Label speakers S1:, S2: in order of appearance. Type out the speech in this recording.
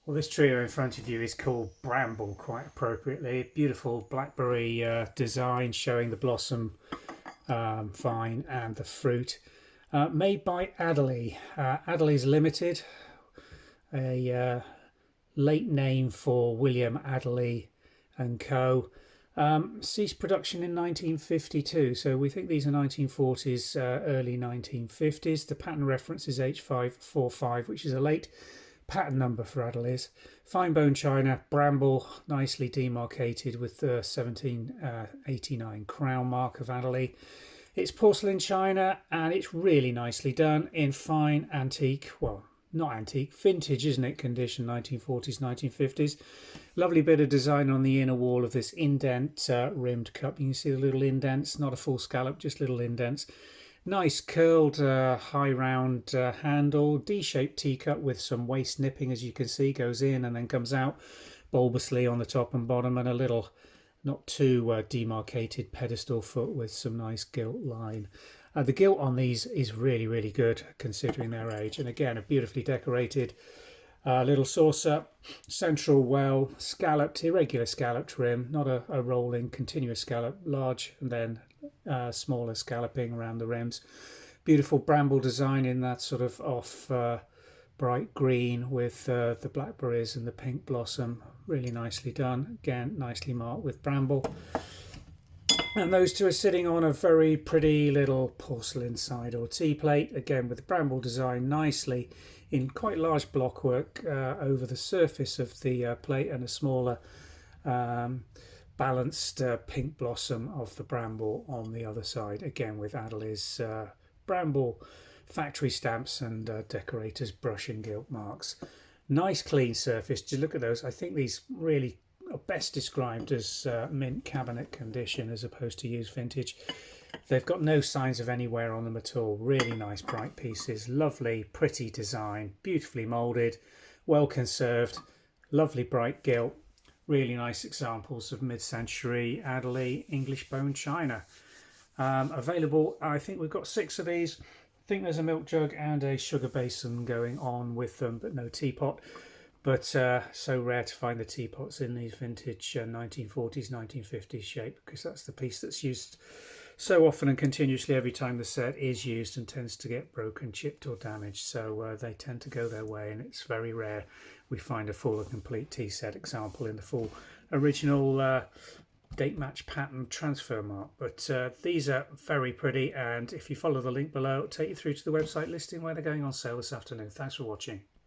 S1: Well, this trio in front of you is called Bramble, quite appropriately. Beautiful blackberry design showing the blossom vine and the fruit. Made by Adderley. Adderley's Limited, a late name for William Adderley and Co. Ceased production in 1952, so we think these are 1940s, early 1950s. The pattern reference is H545, which is a late pattern number for Adderley's. Fine bone china, Bramble, nicely demarcated with the 1789 crown mark of Adderley. It's porcelain china and it's really nicely done in fine antique, well, not antique, vintage, isn't it, condition, 1940s, 1950s. Lovely bit of design on the inner wall of this indent rimmed cup. You can see the little indents, not a full scallop, just little indents. Nice curled high round handle, D-shaped teacup with some waist nipping, as you can see, goes in and then comes out bulbously on the top and bottom, and a little not too demarcated pedestal foot with some nice gilt line. The gilt on these is really, really good considering their age, and again a beautifully decorated little saucer, central well, scalloped, irregular scalloped rim, not a rolling continuous scallop, large and then smaller scalloping around the rims. Beautiful bramble design in that sort of off bright green with the blackberries and the pink blossom. Really nicely done. Again, nicely marked with bramble. And those two are sitting on a very pretty little porcelain side or tea plate, again with the bramble design nicely in quite large blockwork over the surface of the plate, and a smaller balanced pink blossom of the bramble on the other side, again with Adderley's bramble factory stamps and decorators brush and gilt marks. Nice clean surface. Just look at those. I think these really are best described as mint cabinet condition as opposed to used vintage. They've got no signs of any wear on them at all. Really nice bright pieces, lovely pretty design, beautifully moulded, well conserved, lovely bright gilt. Really nice examples of mid-century Adderley English bone china. Available, I think we've got 6 of these. I think there's a milk jug and a sugar basin going on with them, but no teapot. But so rare to find the teapots in these vintage 1940s, 1950s shape, because that's the piece that's used so often and continuously every time the set is used, and tends to get broken, chipped or damaged. So they tend to go their way, and it's very rare we find a full and complete tea set example in the full original date match pattern transfer mark. But these are very pretty, and if you follow the link below, it'll take you through to the website listing where they're going on sale this afternoon. Thanks for watching.